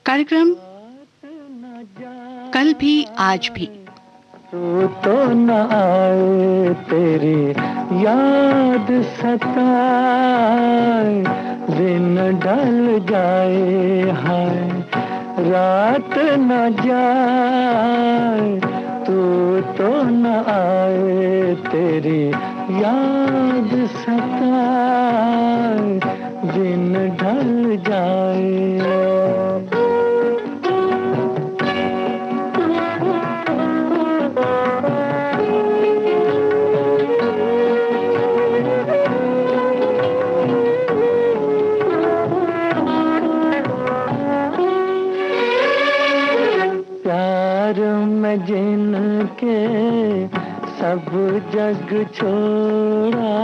कार्यक्रम कल भी आज भी। तो न आए तेरी याद सताए, दिन ढल जाए हाय रात न जाए, तो न आए तेरी याद सताए, दिन ढल जाए। जिनके सब जग छोड़ा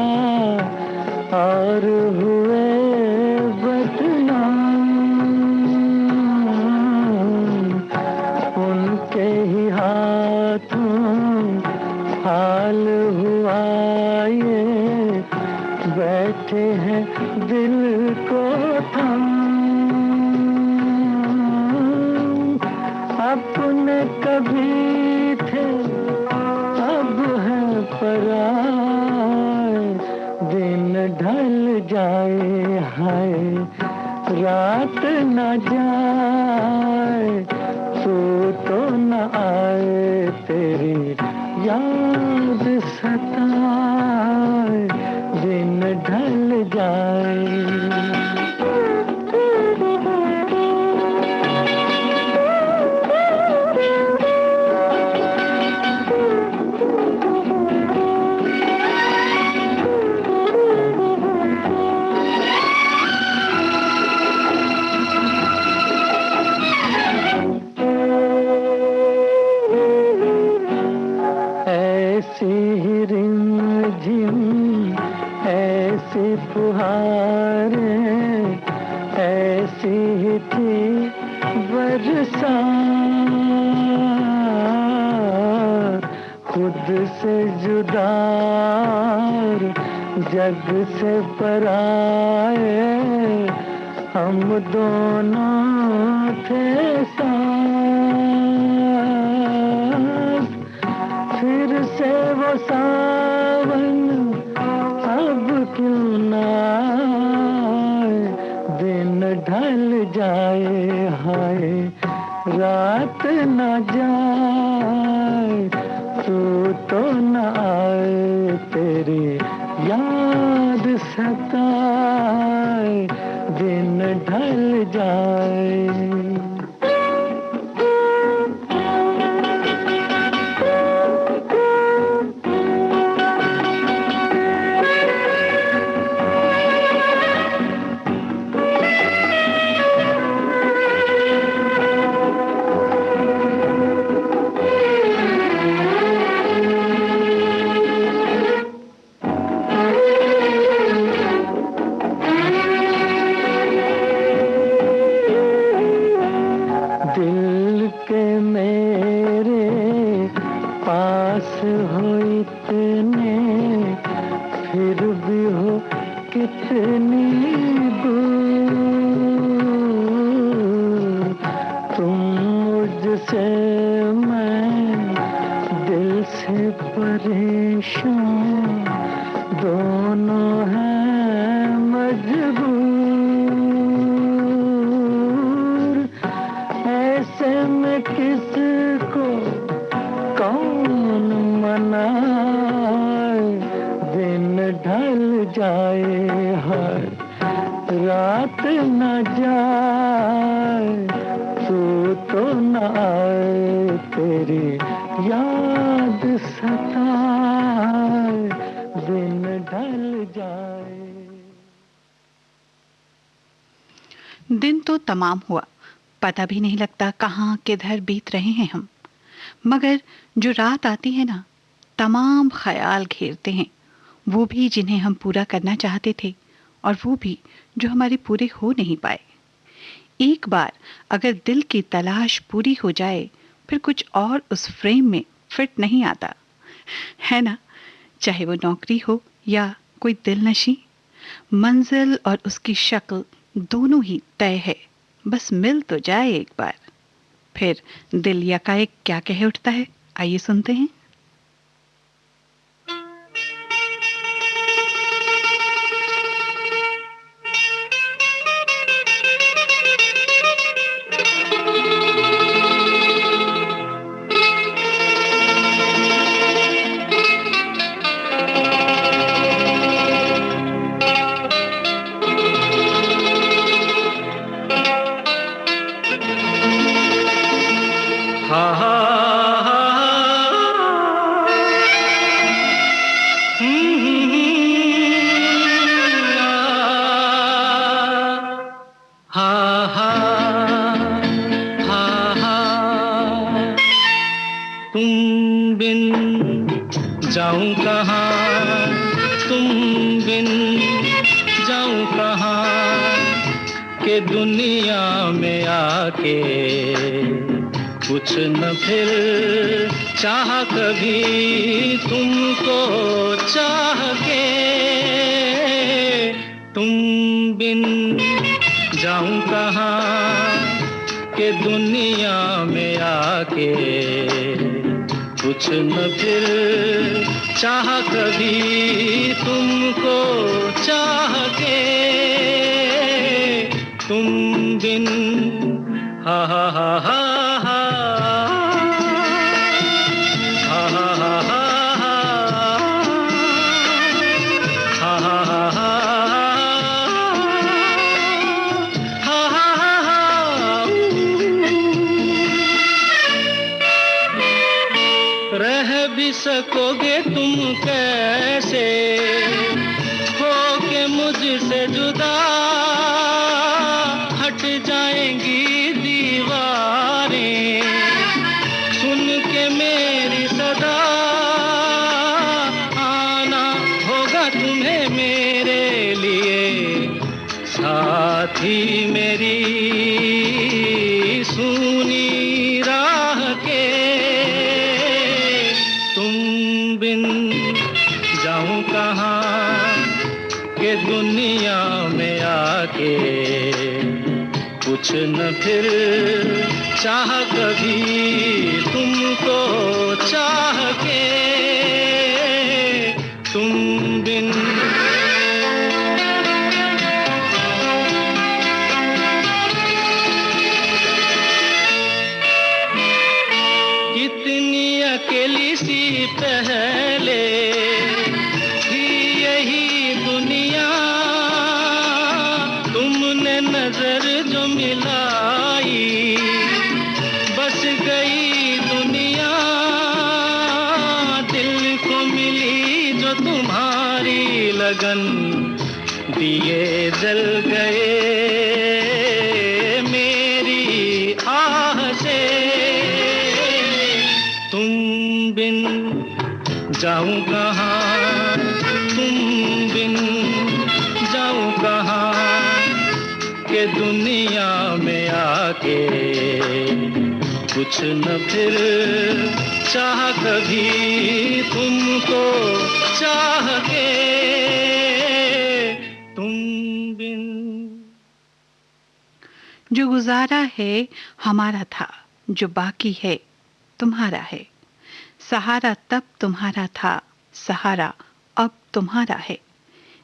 और हुए बदनाम, उनके ही हाथों हाल हुआ ये, बैठे हैं दिल को थाम, अपने कभी थे अब है पराए, दिन ढल जाए हाय रात न जाए, तो न आए तेरी याद सताए, दिन ढल जाए। ऐसी फुहारें ऐसी ही थी बरसात, खुद से जुदा जग से पराए, हम दोनों थे साथ, फिर से वो सावन अब क्यों ना आए, दिन ढल जाए हाय रात न जाए, तो न आए तेरी याद सताए, दिन ढल जाए। दिल के मेरे पास हो इतने, फिर भी हो कितनी दूर, तुम मुझसे मैं दिल से परेशान, दोनों हैं मजबूर, ऐसे में किसको कौन मनाए, दिन ढल जाए हर रात न जाए, तो न आए तेरी याद सताए, दिन ढल जाए। दिन तो तमाम हुआ, पता भी नहीं लगता कहाँ किधर बीत रहे हैं हम, मगर जो रात आती है ना, तमाम ख्याल घेरते हैं, वो भी जिन्हें हम पूरा करना चाहते थे और वो भी जो हमारे पूरे हो नहीं पाए। एक बार अगर दिल की तलाश पूरी हो जाए, फिर कुछ और उस फ्रेम में फिट नहीं आता, है ना? चाहे वो नौकरी हो या कोई दिलनशी, मंजिल और उसकी शक्ल दोनों ही तय है, बस मिल तो जाए एक बार। फिर दिल यकाएक क्या कह उठता है, आइए सुनते हैं। तुम बिन जाऊं कहाँ, तुम बिन जाऊं कहाँ, के दुनिया में आके कुछ न फिर चाह कभी तुमको चाह के। तुम बिन जाऊं कहाँ, के दुनिया में आके कुछ न फिर चाह कभी तुमको चाह के। तुम बिन हा हा हा हा हा हा हा हा रह भी सकोगे तुम कैसे हो के मुझसे जुदा, हट जाएंगी दीवारें सुन के मेरी सदा, आना होगा तुम्हें मेरे लिए साथी मेरी सुनी राह के। तुम बिन जाऊं कहाँ, के दुनिया में आके कुछ न फिर चाह कभी तुमको चाह के। तुम बिन कितनी अकेली सी पहले थी यही दुनिया, तुमने नजर जो मिलाई बस गई दुनिया। दिल को मिली जो तुम्हारी लगन, दिए जल गए मेरी आह से। तुम बिन जाऊं कहाँ, तुम बिन जाऊं कहाँ, के दुनिया में आके कुछ न फिर चाह कभी तुमको चाह के। तुम बिन जो गुजारा है हमारा था, जो बाकी है तुम्हारा है। सहारा तब तुम्हारा था, सहारा अब तुम्हारा है।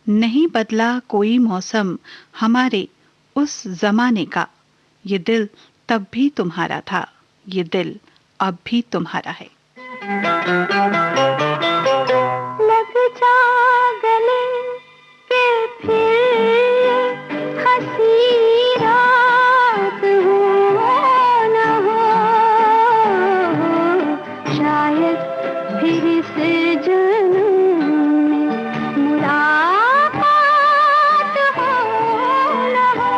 नहीं बदला कोई मौसम हमारे उस जमाने का, ये दिल तब भी तुम्हारा था, ये दिल अब भी तुम्हारा है। लग जा गले के फिर हंसी रात हो न हो, शायद फिर से जन्म में मुलाकात हो न हो।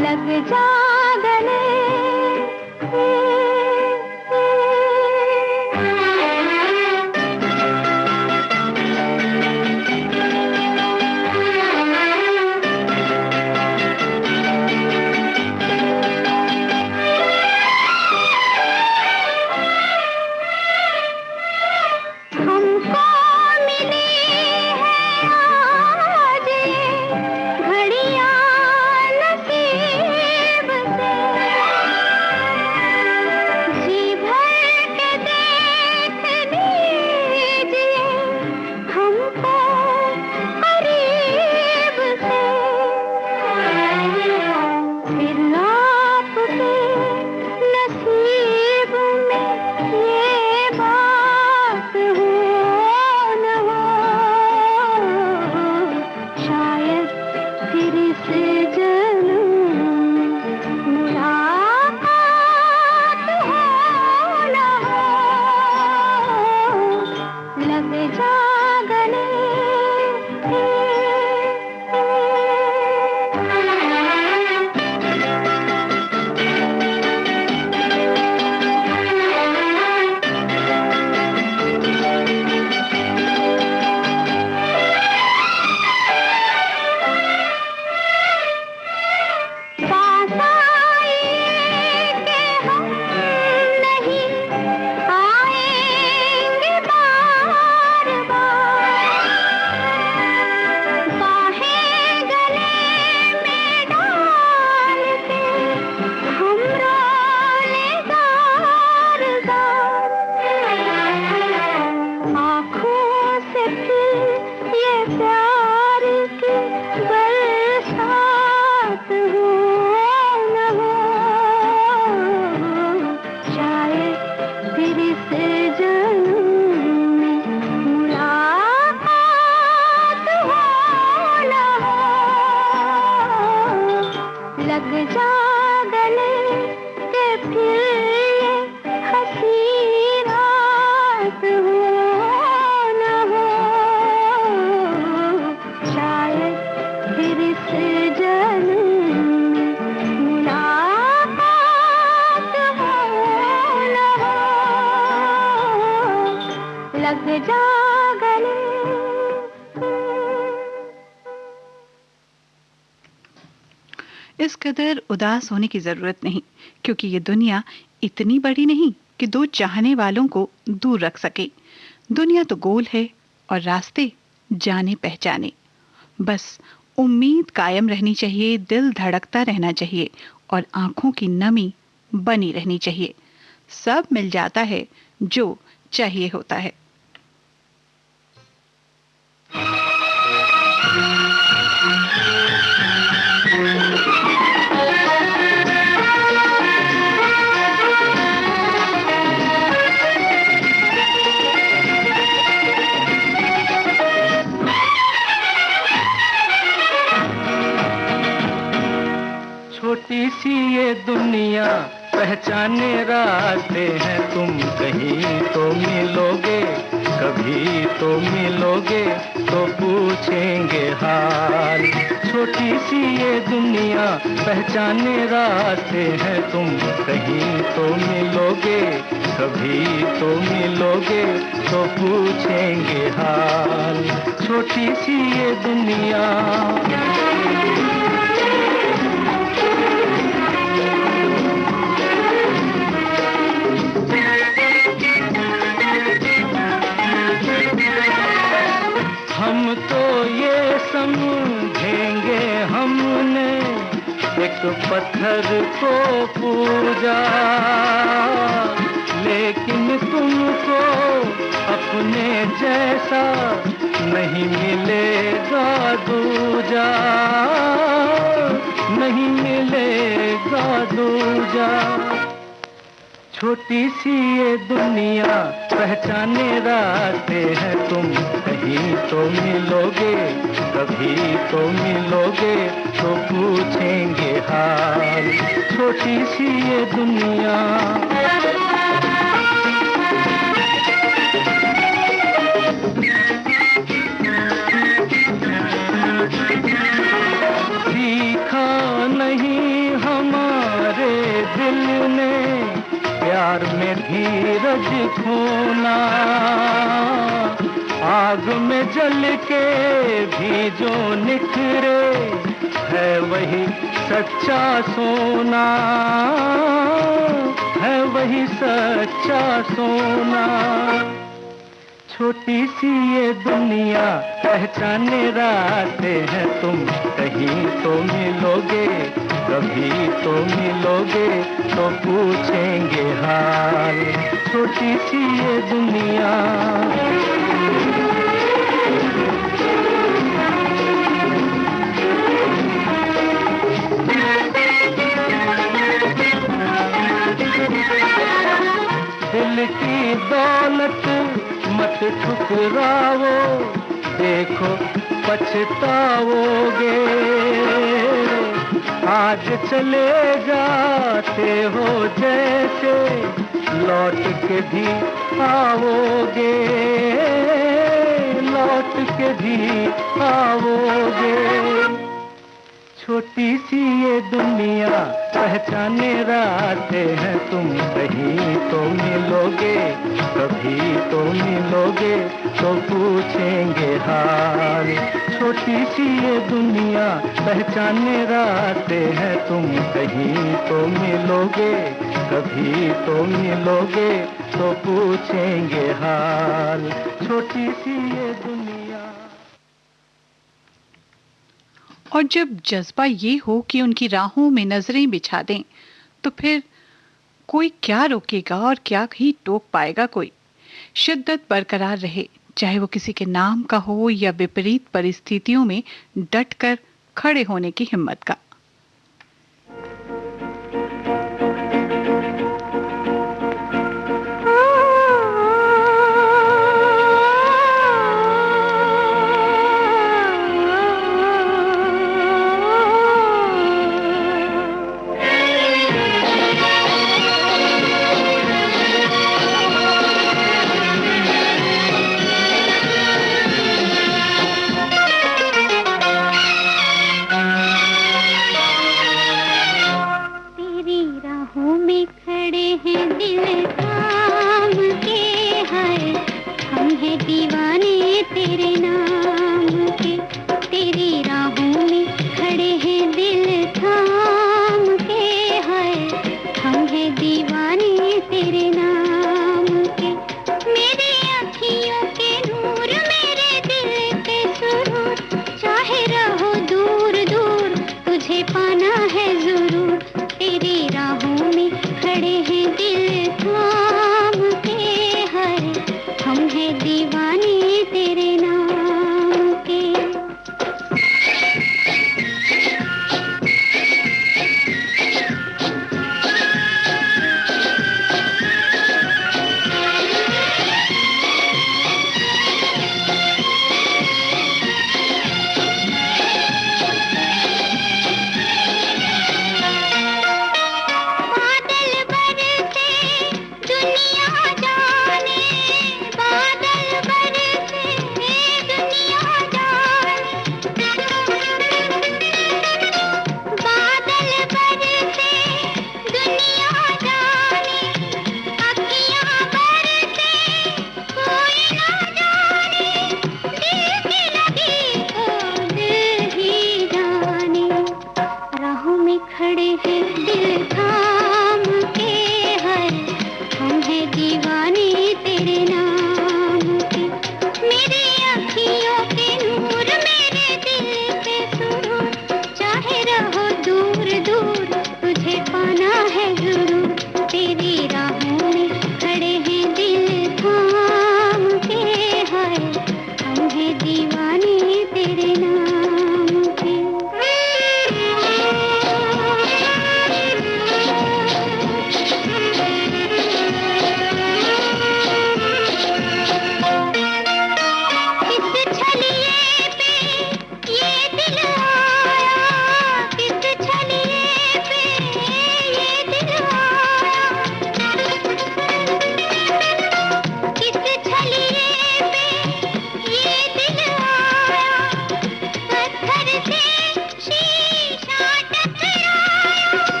लग जा गले इस कदर उदास होने की जरूरत नहीं, क्योंकि ये दुनिया इतनी बड़ी नहीं कि दो चाहने वालों को दूर रख सके। दुनिया तो गोल है और रास्ते जाने पहचाने। बस उम्मीद कायम रहनी चाहिए, दिल धड़कता रहना चाहिए और आंखों की नमी बनी रहनी चाहिए। सब मिल जाता है जो चाहिए होता है। छोटी सी ये दुनिया पहचाने रास्ते हैं, तुम कहीं तो मिलोगे, कभी तो मिलोगे, तो पूछेंगे हाल। छोटी सी ये दुनिया पहचाने रास्ते हैं, तुम कहीं तो मिलोगे, कभी तो मिलोगे, तो पूछेंगे हाल। छोटी सी ये दुनिया। हम तो ये समझेंगे हमने एक पत्थर को पूजा, लेकिन तुमको अपने जैसा नहीं मिलेगा दूजा, नहीं मिलेगा दूजा। छोटी सी ये दुनिया पहचाने रास्ते हैं, तुम कहीं तो मिलोगे, कभी तो मिलोगे, तो पूछेंगे हाल। छोटी सी ये दुनिया। सीखा नहीं हमारे दिल ने प्यार में धीरज खोना, आग में जल के भी जो निखरे है वही सच्चा सोना, है वही सच्चा सोना। छोटी सी ये दुनिया पहचाने रास्ते हैं, तुम कहीं तो मिलोगे, कभी तो मिलोगे, तो पूछेंगे हाल। छोटी सी ये दुनिया। दिल की दौलत मत ठुकराओ, देखो पछताओगे। आज चले जाते हो जैसे लौट के भी आओगे, लौट के भी आओगे। छोटी सी ये दुनिया पहचाने रास्ते हैं, तुम कहीं तो मिलोगे, कभी तो मिलोगे, तो पूछेंगे हाल। छोटी सी ये दुनिया पहचाने रास्ते हैं, तुम कहीं तो मिलोगे, कभी तो मिलोगे, तो पूछेंगे हाल। छोटी सी ये दुनिया। और जब जज्बा ये हो कि उनकी राहों में नजरें बिछा दें, तो फिर कोई क्या रोकेगा और क्या ही टोक पाएगा कोई। शिद्दत बरकरार रहे, चाहे वो किसी के नाम का हो या विपरीत परिस्थितियों में डटकर खड़े होने की हिम्मत का।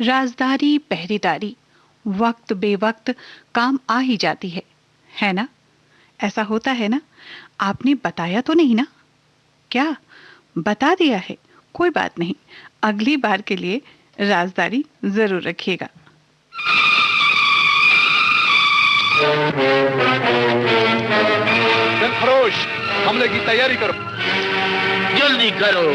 राजदारी पहरेदारी वक्त बेवक्त काम आ ही जाती है ना? ऐसा होता है ना? आपने बताया तो नहीं ना? क्या बता दिया है? कोई बात नहीं, अगली बार के लिए राजदारी जरूर रखिएगा। दिलफरोश, हमले की तैयारी करो। जल्दी करो।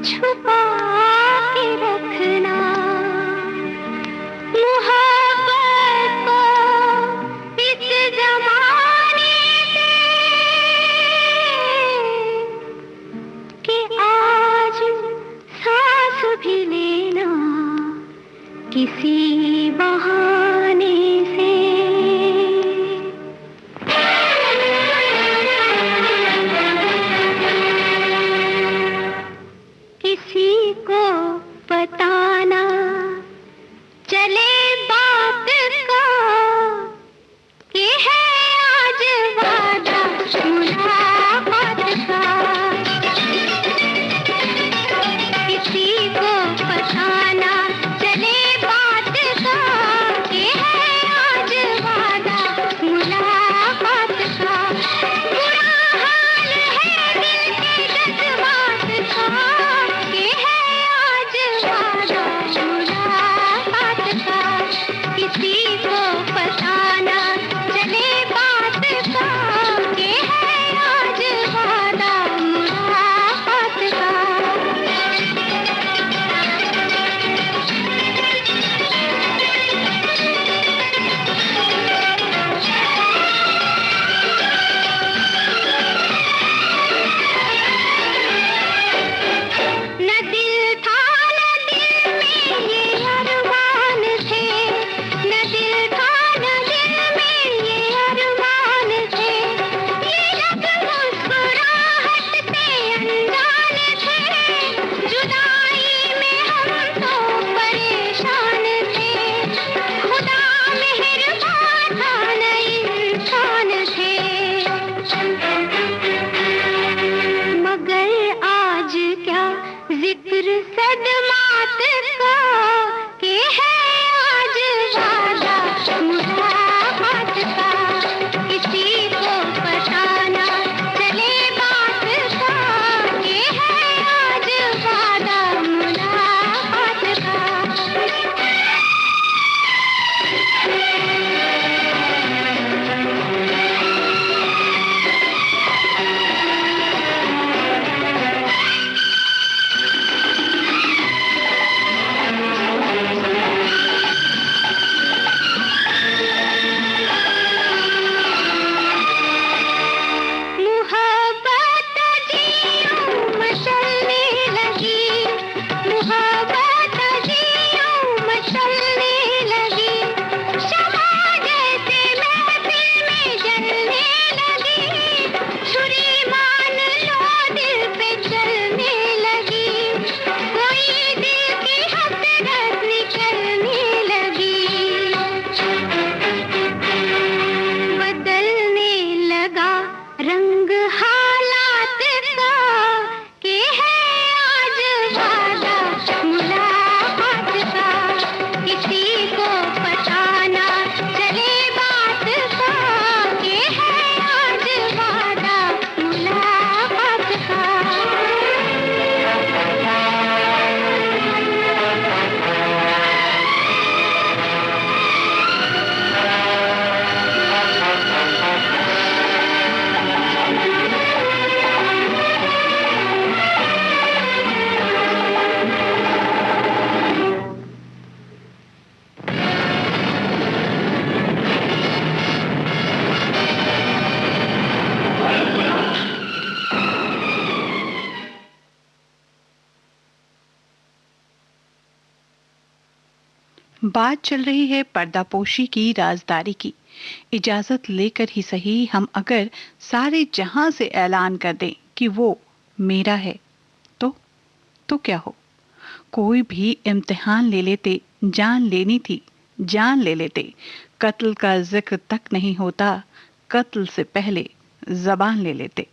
छुपा के रखना मोहब्बत को इस जमाने से कि आज सांस भी लेना किसी बहाने से। किसी को पता ना चले बात का कि है आज वादा मुलाकात का। किसी को पता ना चले बात का कि है आज वादा मुलाकात का। बुरा हाल है दिल के जज्बात का कि है आज वादा मुलाकात का। किसी को पता ना चले बात का कि है आज वादा मुलाकात का। न दिल था न दिल में ये अरमान थे। न दिल था न दिल में ये अरमान थे। ये लब मुस्कुराहट से अनजान थे। जुदाई में हम तो परेशान थे। खुदा मेहरबान था न इंसान थे। मगर आज क्या जिक्र सदमात का कि है आज वादा मुलाकात का। किसी को पता ना चले बात का कि है आज वादा मुलाकात का। मोहब्बत जियों मचलने लगी। मोहब्बत जियों मचलने लगी। शमा जैसे महफिल में जलने लगी। छुरी मान लो दिल पे चलने लगी। कोई दिल की हसरत निकलने लगी। बदलने लगा रंग हालात का कि है आज वादा मुलाकात का। किसी को पता ना चले बात का कि है आज वादा मुलाकात का। बात चल रही है पर्दापोशी की, राजदारी की। इजाजत लेकर ही सही हम अगर सारे जहां से ऐलान कर दें कि वो मेरा है तो क्या हो? कोई भी इम्तिहान ले लेते, जान लेनी थी जान ले लेते, कत्ल का जिक्र तक नहीं होता, कत्ल से पहले जबान ले लेते।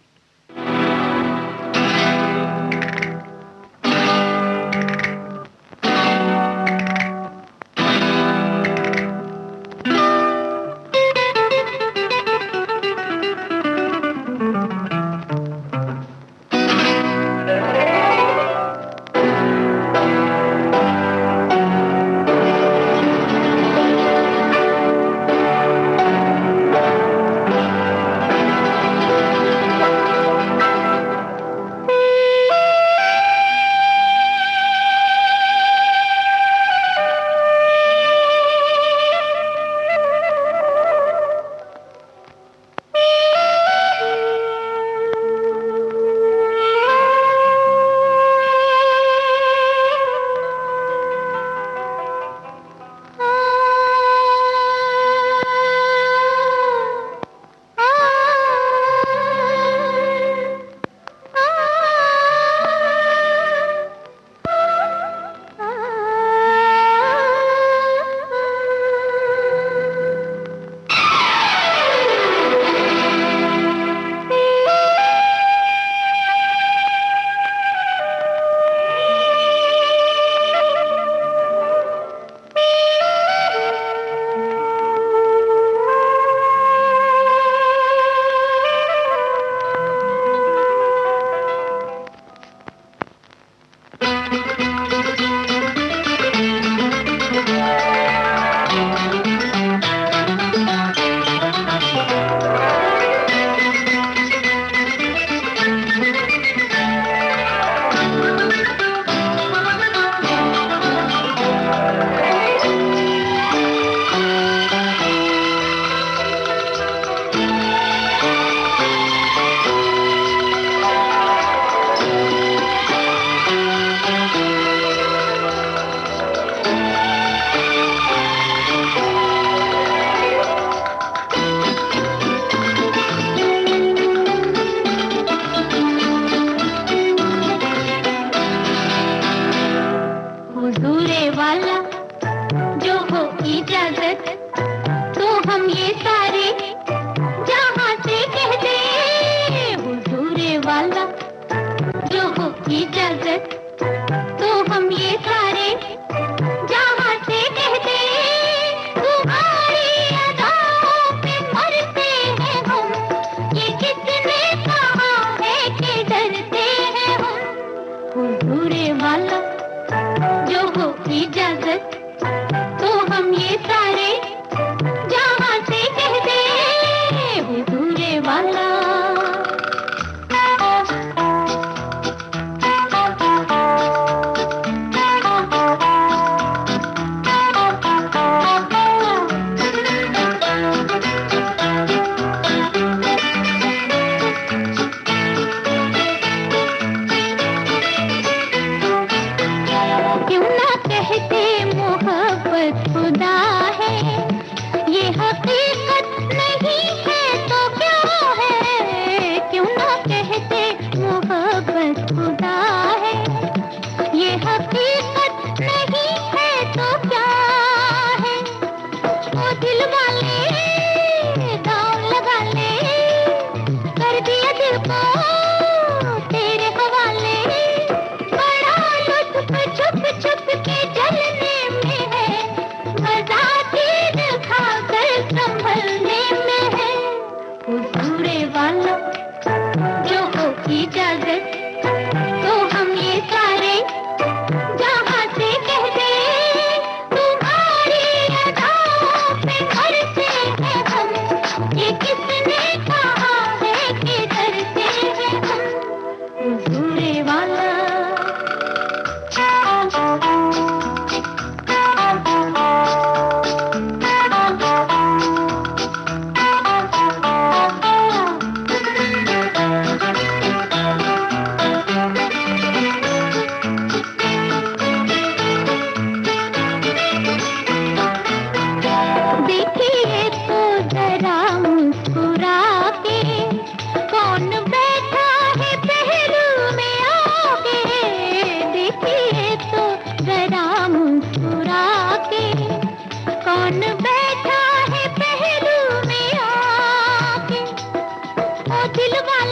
ये किसने कहा है कि डरते हैं हम।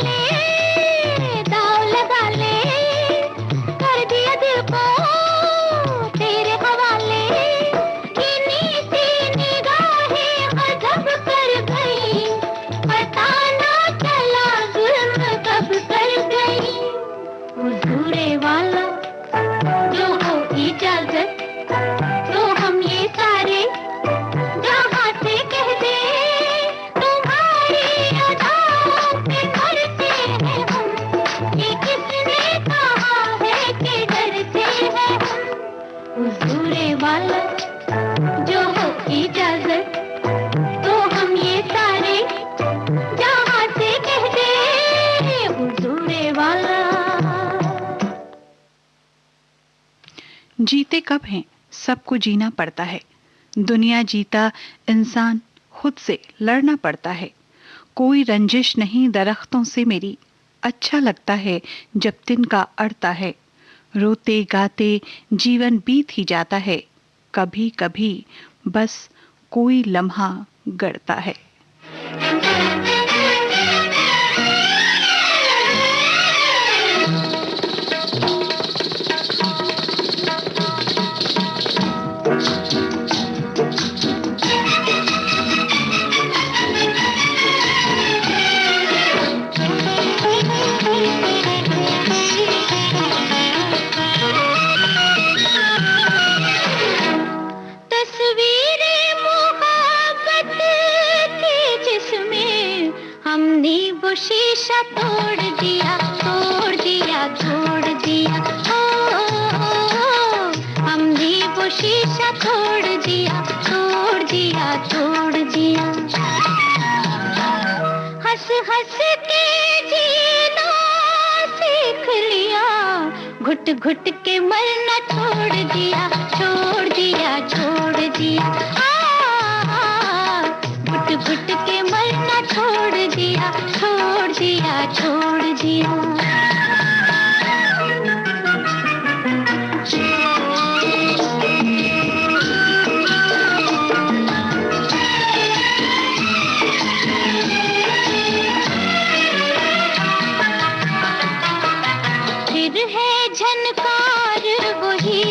ले, दाव लगा ले, कर दिया दिल को तेरे हवाले। इन्हीं सी निगाहें गजब कर गई, पता ना चला जुल्म कब कर गई। हुजूरे वाला जो हो इजाजत, तो हम ये सारे जहाँ से कह दे, तुम्हारी अदाओं पे मरते हैं हम। ये किसने कहा है कि डरते हैं हम। हुजूरे वाला जो हो इजाजत, तो हम ये सारे जहाँ से कह दे, हुजूरे वाला। जीते कब हैं, सबको जीना पड़ता है। दुनिया जीता इंसान खुद से लड़ना पड़ता है। कोई रंजिश नहीं दरख्तों से मेरी, अच्छा लगता है जब तिनका अड़ता है। रोते गाते जीवन बीत ही जाता है, कभी कभी बस कोई लम्हा गड़ता है। तस्वीरें मोहब्बत थी जिसमें हमने वो शीशा तोड़ दिया, तोड़ दिया, छोड़ दिया। हमने वो शीशा तोड़ दिया, तोड़ दिया, छोड़ दिया। हंस हंस के जीना सीख लिया, घुट घुट के मरना छोड़ दिया, छोड़ दिया, छोड़ दिया। घुट घुट के मरना छोड़ दिया, छोड़ दिया, छोड़ दिया। फिर है झनकार वही,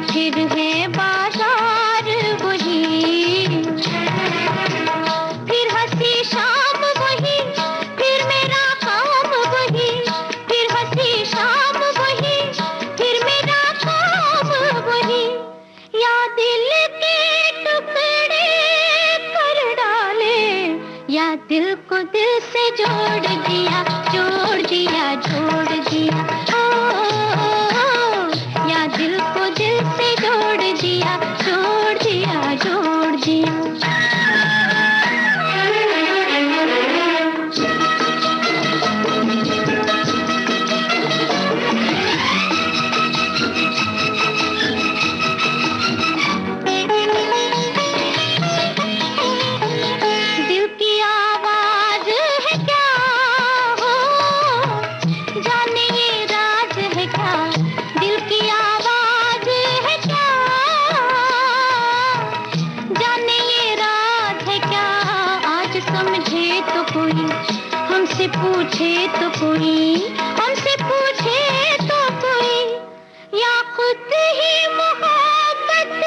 फिर है बाजार वही, फिर हंसी शाम वही, फिर मेरा काम वही, फिर हंसी शाम वही, फिर मेरा काम वही। या दिल के टुकड़े कर डाले, या दिल को दिल से जोड़ दिया, जोड़ दिया, जोड़ दिया। या दिल को दिल से जोड़ दिया, जोड़ दिया, जोड़ दिया। दिल की आवाज है क्या हो, जाने ये राज है क्या। दिल की आवाज है क्या, जाने ये राज है क्या। आज समझे तो कोई, हमसे पूछे तो कोई, हमसे पूछे तो कोई। या खुद ही मोहब्बत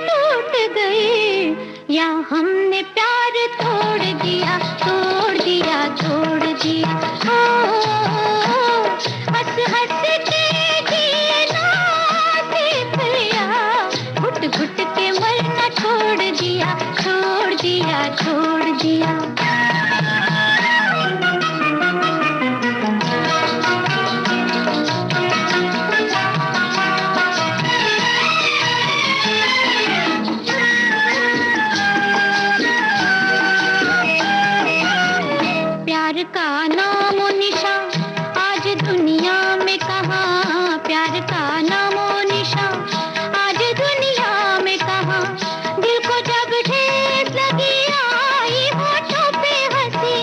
टूट गई, या हमने प्यार तोड़ दिया, तोड़ दिया, छोड़ दिया। हंस हंस के जीना सीख लिया, घुट घुट के मरना छोड़ दिया, छोड़ दिया, छोड़ दिया। प्यार का नामो निशान आज दुनिया में कहाँ, प्यार का नामो निशान आज दुनिया में कहाँ। दिल को जब ठेस लगी आई होठों पे हंसी,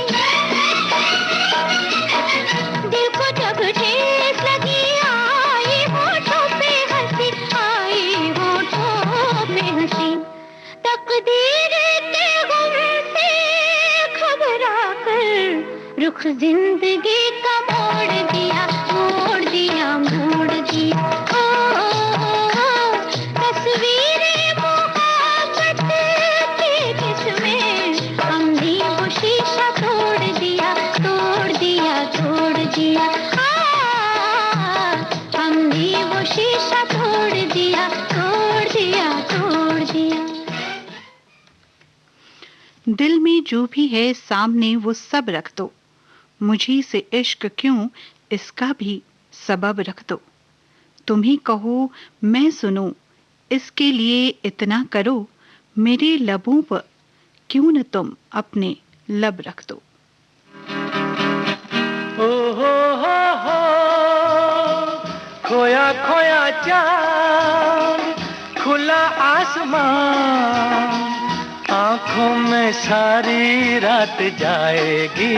दिल को जब ठेस लगी आई होठों पे हंसी, आई होठों पे हंसी। तकदीर के गुम से घबरा कर रुख जिंदगी का मोड़ दिया, मोड़ दिया, मोड़ दिया। ओ, तस्वीरें मोहब्बत की किस्में, हमने वो शीशा तोड़ दिया, तोड़ दिया, तोड़ दिया। हमने वो शीशा तोड़ दिया, तोड़ दिया, तोड़ दिया। दिल में जो भी है सामने वो सब रख दो, मुझी से इश्क क्यों इसका भी सबब रख दो। तुम ही कहो मैं सुनूं, इसके लिए इतना करो, मेरे लबों पर क्यों न तुम अपने लब रख दो। ओ हो, खोया खोया चांद, खुला आसमान, आंखों में सारी रात जाएगी,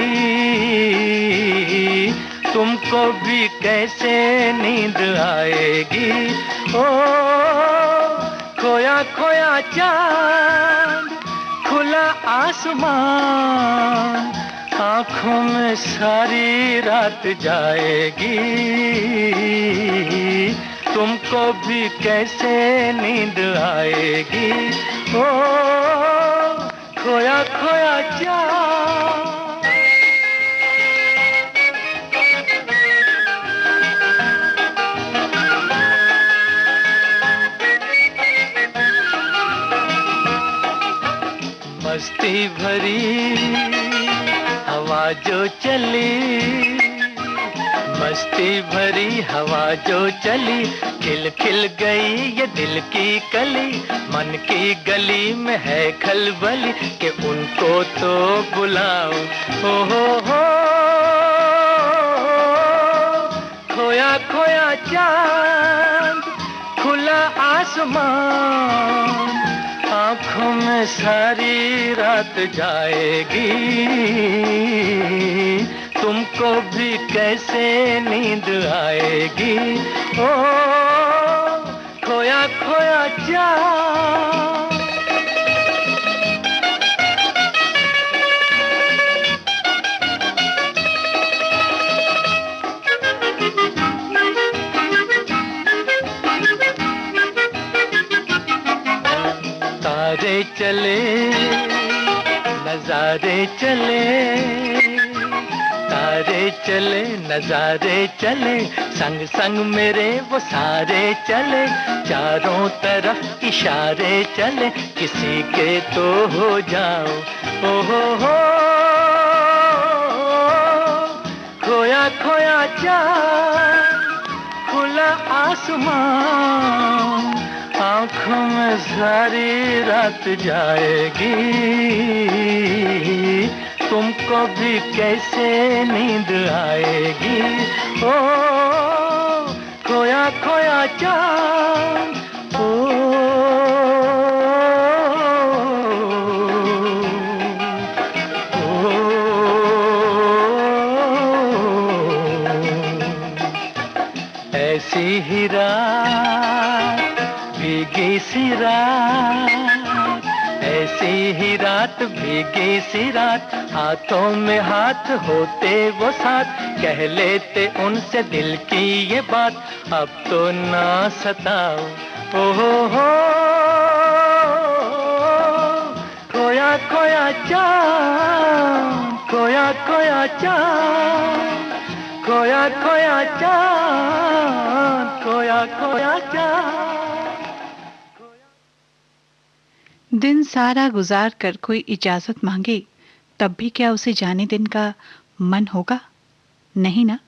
तुमको भी कैसे नींद आएगी। ओ खोया खोया चांद, खुला आसमान, आंखों में सारी रात जाएगी, तुमको भी कैसे नींद आएगी। ओ खोया खोया चांद। मस्ती भरी हवा जो चली, मस्ती भरी हवा जो चली, खिल खिल गई ये दिल की कली, मन की गली में है खलबली, कि उनको तो बुलाओ। ओ हो, खोया खोया चांद, खुला आसमान, आँखों में सारी रात जाएगी, तुमको भी कैसे नींद आएगी। ओ खोया खोया चांद। तारे चले नजारे चले, तारे चले नजारे चले, संग संग मेरे वो सारे चले, चारों तरफ इशारे चले, किसी के तो हो जाओ। ओ हो, खोया खोया चांद, खुला आसमान, आँखों में सारी रात जाएगी, तुमको भी कैसे नींद आएगी। ओ खोया खोया चांद। ओ ऐसी ही रात, भीगी सी रात, ऐसी ही रात, भीगी सी रात, हाथों में हाथ होते वो साथ, कह लेते उनसे दिल की ये बात, अब तो ना सताओ। ओ हो, खोया खोया चांद, खोया खोया चांद, खोया खोया चांद, खोया खोया चांद। दिन सारा गुजार कर कोई इजाजत मांगे, तब भी क्या उसे जाने दिन का मन होगा? नहीं ना।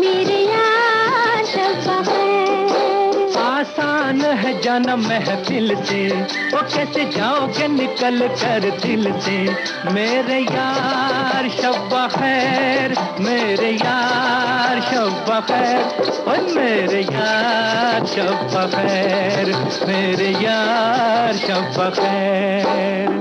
मेरे यार क्या न महफिल से, वो कैसे जाओगे निकल कर दिल से। मेरे यार शब्बा खैर, मेरे यार शब्बा खैर, ओ मेरे यार शब्बा खैर, मेरे यार शब्बा खैर।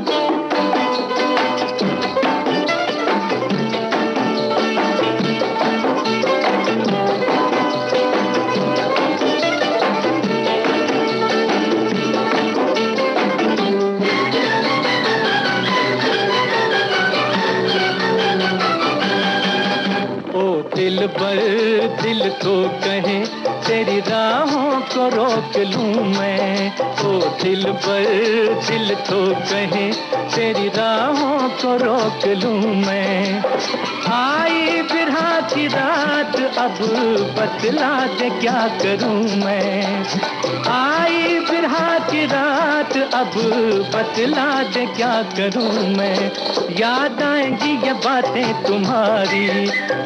दिल पर दिल तो कहे तेरी राहों को रोक लूं मैं, ओ दिल पर दिल तो कहे तेरी राहों को रोक लूं मैं। आई बिरहा की रात अब बतला दे क्या करूं मैं, आई बिरहा की रात अब बतला दे क्या करूं मैं। याद आएंगी ये बातें तुम्हारी,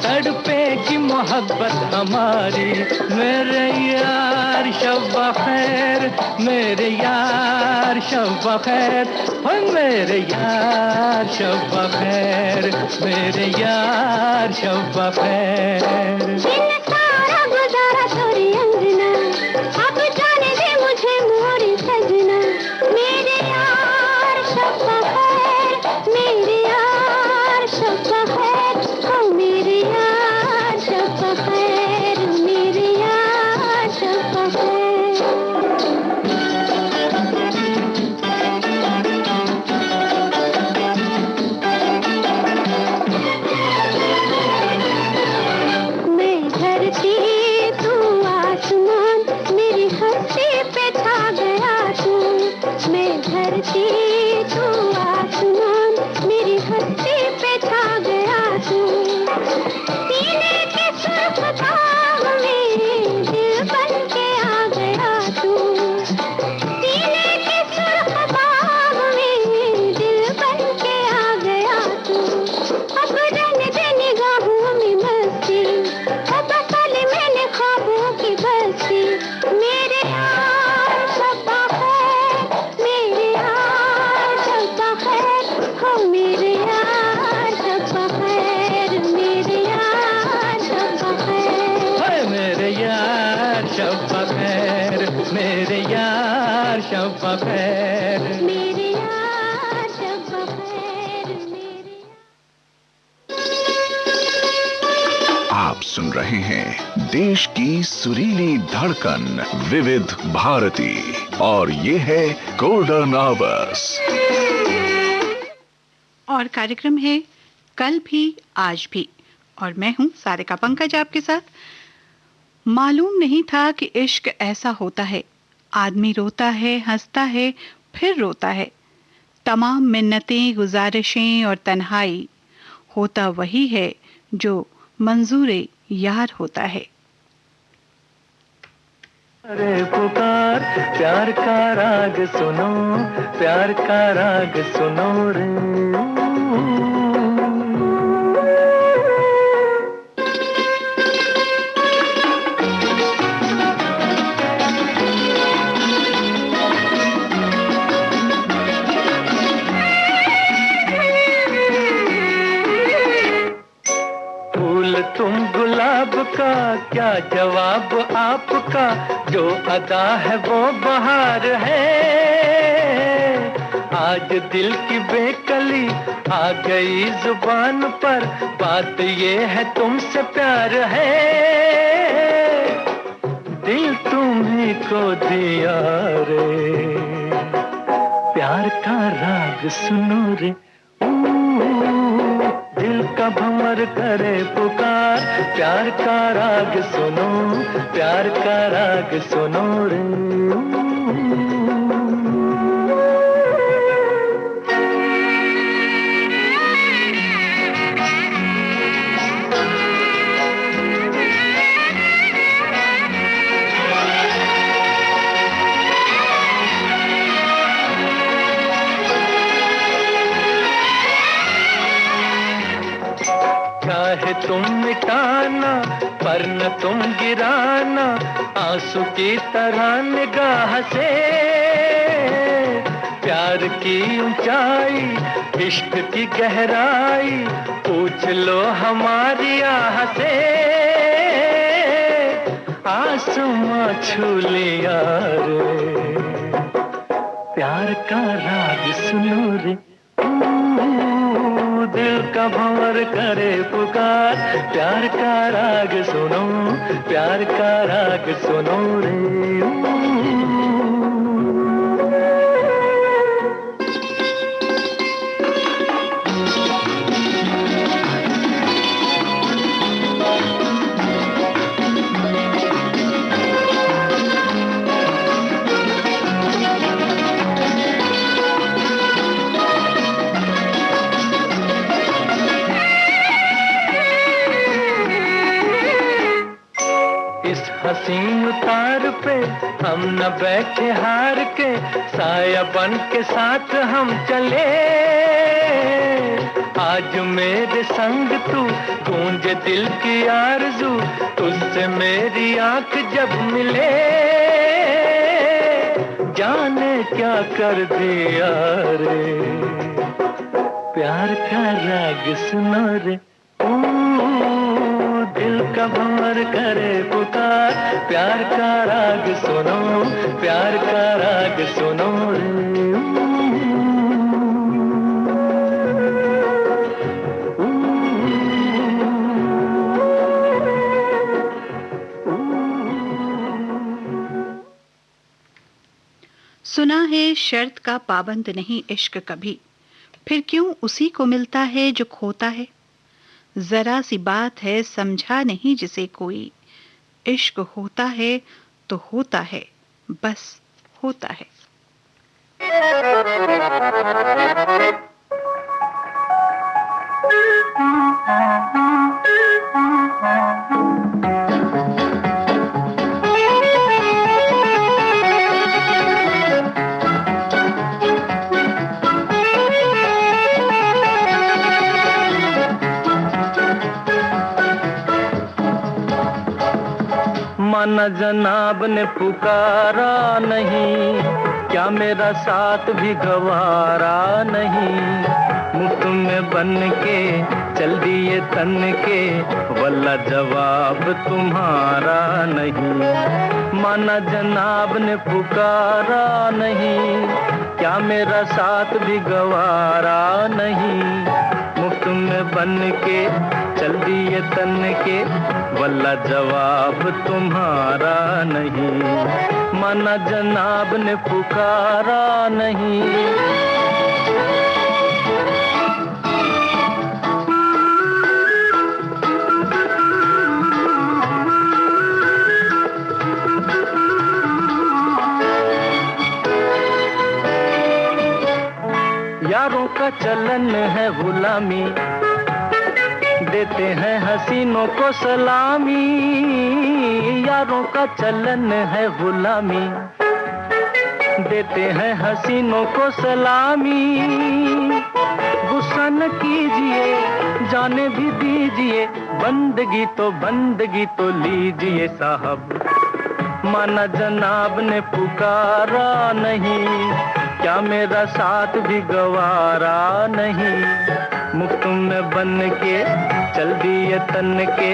तड़पेगी मोहब्बत हमारी। मेरे यार शब्बा खैर, मेरे यार शब्बा खैर, ओ मेरे यार शब्बा खैर, मेरे यार शब्बा खैर। दिन सारा गुजारा तोरी अंगना, अब जाने दे मुझे मोरी सजना। मेरे यार शब्बा खैर, मेरे यार शब्बा खैर, ओ मेरे यार शब्बा खैर, मेरे यार शब्बा खैर। मैं धरती तू आसमान, मेरी हस्ती पे छा गया तू। मैं धरती तू आसमान, मेरी हस्ती पे छा गया तू। सीने के सुर्ख दाग में दिल बन के आ गया तू। सीने के सुर्ख दाग में दिल बन के आ गया तू। अब रहने दे निगाहों में मस्ती, अब बसा ले मैंने ख्वाबों की बस्ती। मेरे यार शब्बा खैर, मेरे यार शब्बा खैर, हो मेरे यार शब्बा खैर, मेरे यार शब्बा खैर। हाय मेरे यार शब्बा खैर, मेरे यार शब्बा खैर। मेरे यार शब्बा खैर, मेरे आप सुन रहे हैं देश की सुरीली धड़कन विविध भारती और ये है गोल्डन आवर्स। और कार्यक्रम है कल भी आज भी, और मैं हूं सारिका पंकज आपके साथ। मालूम नहीं था कि इश्क ऐसा होता है, आदमी रोता है, हंसता है, फिर रोता है। तमाम मिन्नतें, गुजारिशें और तन्हाई, होता वही है जो मंजूरे यार होता है। अरे पुकार प्यार का राग सुनो, प्यार का राग सुनो रे। फूल तुम गुलाब का, क्या जवाब आपका, जो अदा है वो बहार है। आज दिल की बेकली आ गई जुबान पर, बात ये है तुमसे प्यार है। दिल तुम्हीं को दिया रे, प्यार का राग सुनो रे। दिल का भंवर करे पुकार, प्यार का राग सुनो, प्यार का राग सुनो रे। चाहे तुम मिटाना पर न तुम गिराना, आंसू की तरह निगाह से। प्यार की ऊंचाई, इश्क की गहराई, पूछ लो हमारी आह से। आसमां छू लिया रे, प्यार का राग सुनो रे, दिल का भंवर करे पुकार। प्यार का राग सुनो, प्यार का राग सुनो रे। हसीन उतार पे हम न बैठे हार के, साया बन के साथ हम चले। आज मेरे संग तू, गूंजे दिल की आरज़ू, तुझसे मेरी आंख जब मिले। जाने क्या कर दिया रे, प्यार का राग सुनो रे, दिल का भंवर करे पुकार। प्यार का राग सुनो, प्यार का राग सुनो रे। सुना है शर्त का पाबंद नहीं इश्क कभी, फिर क्यों उसी को मिलता है जो खोता है। जरा सी बात है समझा नहीं जिसे कोई, इश्क होता है तो होता है, बस होता है। माना जनाब ने पुकारा नहीं, क्या मेरा साथ भी गवारा नहीं। मुफ्त में बन के चल दिए तन के, वल्ला जवाब तुम्हारा नहीं। माना जनाब ने पुकारा नहीं, क्या मेरा साथ भी गवारा नहीं। मुफ्त में बन के चल दिए तन के, वल्ला जवाब तुम्हारा नहीं। माना जनाब ने पुकारा नहीं। यारों का चलन है गुलामी, देते हैं हसीनों को सलामी। यारों का चलन है गुलामी, देते हैं हसीनों को सलामी। गुस्सा न कीजिए, जाने भी दीजिए, बंदगी तो लीजिए साहब। माना जनाब ने पुकारा नहीं, क्या मेरा साथ भी गवारा नहीं। मुफ्त में बन के चल दिए तन के,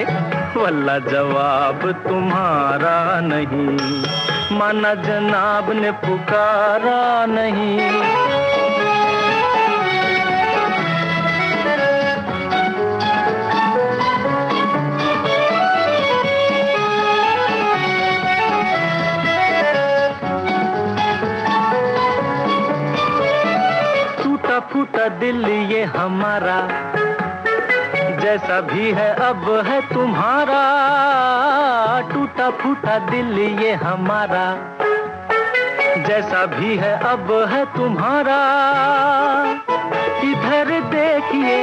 वल्ला जवाब तुम्हारा नहीं। माना जनाब ने पुकारा नहीं। फूटा दिल ये हमारा, जैसा भी है अब है तुम्हारा। टूटा फूटा दिल ये हमारा, जैसा भी है अब है तुम्हारा। इधर देखिए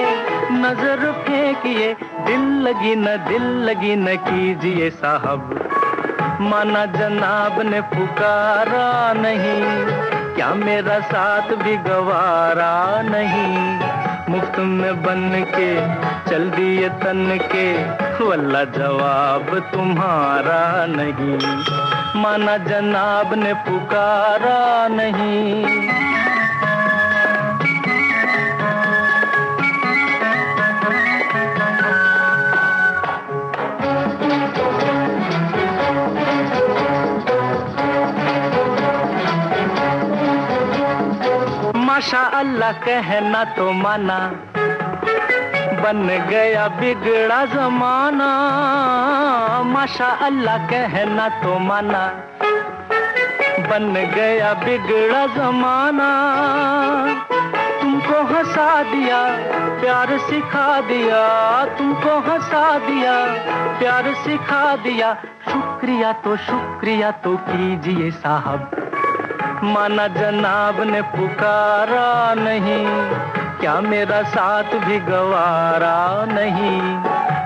नजर फेंकिए, दिल लगी न कीजिए साहब। माना जनाब ने पुकारा नहीं, क्या मेरा साथ भी गवारा नहीं। मुफ्त में बन के चल दिए तन के, वल्ला जवाब तुम्हारा नहीं, माना जनाब ने पुकारा नहीं। माशा अल्लाह कहना तो माना, बन गया बिगड़ा जमाना। माशा अल्लाह कहना तो माना, बन गया बिगड़ा जमाना। तुमको हंसा दिया, प्यार सिखा दिया, तुमको हंसा दिया, प्यार सिखा दिया। शुक्रिया तो कीजिए साहब, माना जनाब ने पुकारा नहीं, क्या मेरा साथ भी गवारा नहीं।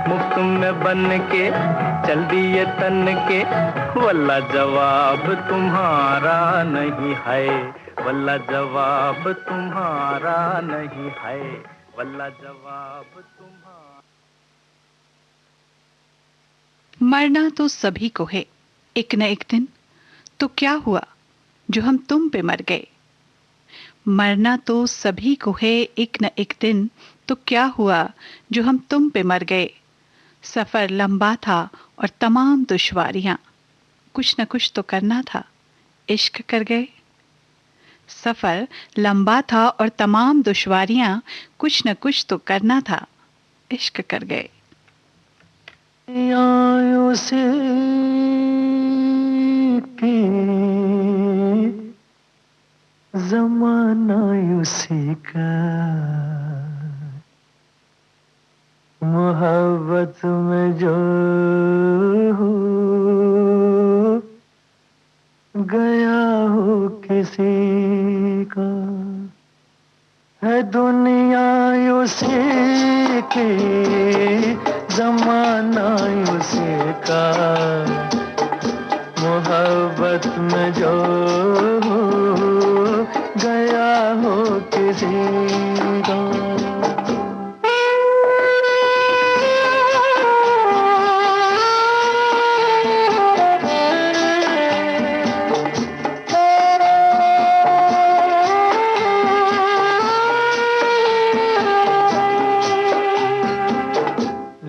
मुफ्त में बन के चल दिए तन के, वल्ला जवाब तुम्हारा नहीं है, वल्ला जवाब तुम्हारा नहीं है, वल्ला जवाब तुम्हारा। मरना तो सभी को है एक न एक दिन, तो क्या हुआ जो हम तुम पे मर गए। मरना तो सभी को है एक न एक दिन, तो क्या हुआ जो हम तुम पे मर गए। सफ़र लंबा था और तमाम दुश्वारियां, कुछ न कुछ तो करना था, इश्क कर गए। सफ़र लंबा था और तमाम दुश्वारियां, कुछ न कुछ तो करना था, इश्क कर गए। से ज़माना उसी का, मोहब्बत में जो हो गया हो किसी का, है दुनिया उसी की, ज़माना उसी का। मोहब्बत में जो हो गया हो किसी का।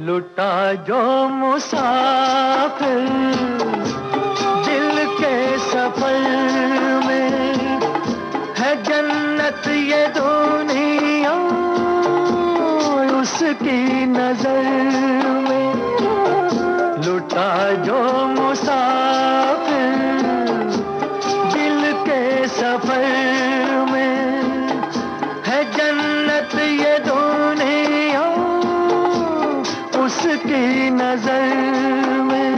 लुटा जो मुसाफिर दिल के सफर में, है जन्नत ये दुनिया उसकी नजर में। लुटा जो मुसाफिर दिल के सफर में, है जन्नत ये दुनिया उसकी नजर में।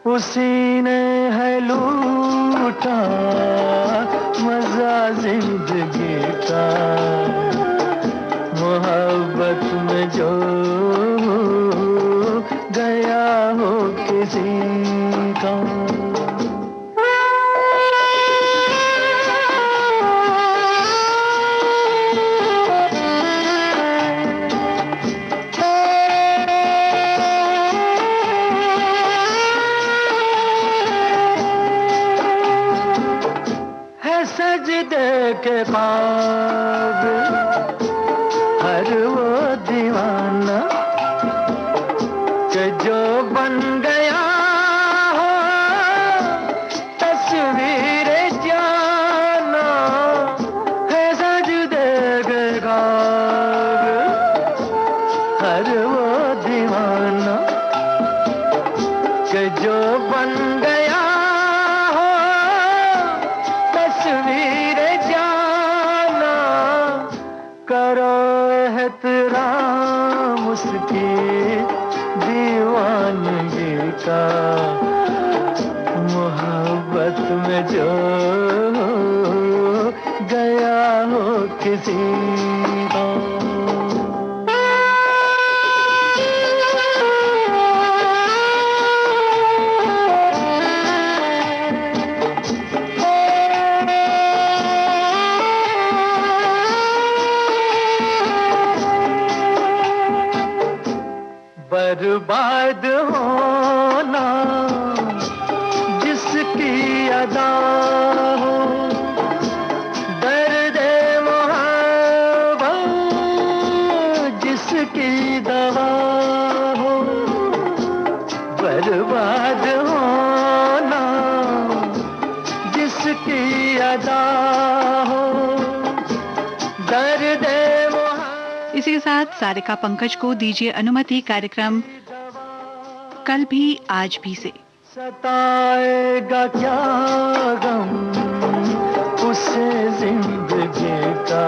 उसी ने है लूटा मजा जिंदगी का, मोहब्बत में जो गया हो किसी का। सजदे के बाद हर वो दीवाना कि जो बन गया हो तस्वीर जाना, है सजदे के बाद हर वो दीवाना कि जो बन गया उसकी दीवानगी का। मोहब्बत में जो गया हो किसी का। बर्बाद होना जिसकी अदा हो, दर्द मोहब्बत जिसकी दवा हो, बर्बाद होना जिसकी अदा हो, दर्द इसी के साथ सारिका पंकज को दीजिए अनुमति कार्यक्रम कल भी आज भी से। सताएगा क्या गम उसे जिंदगी का।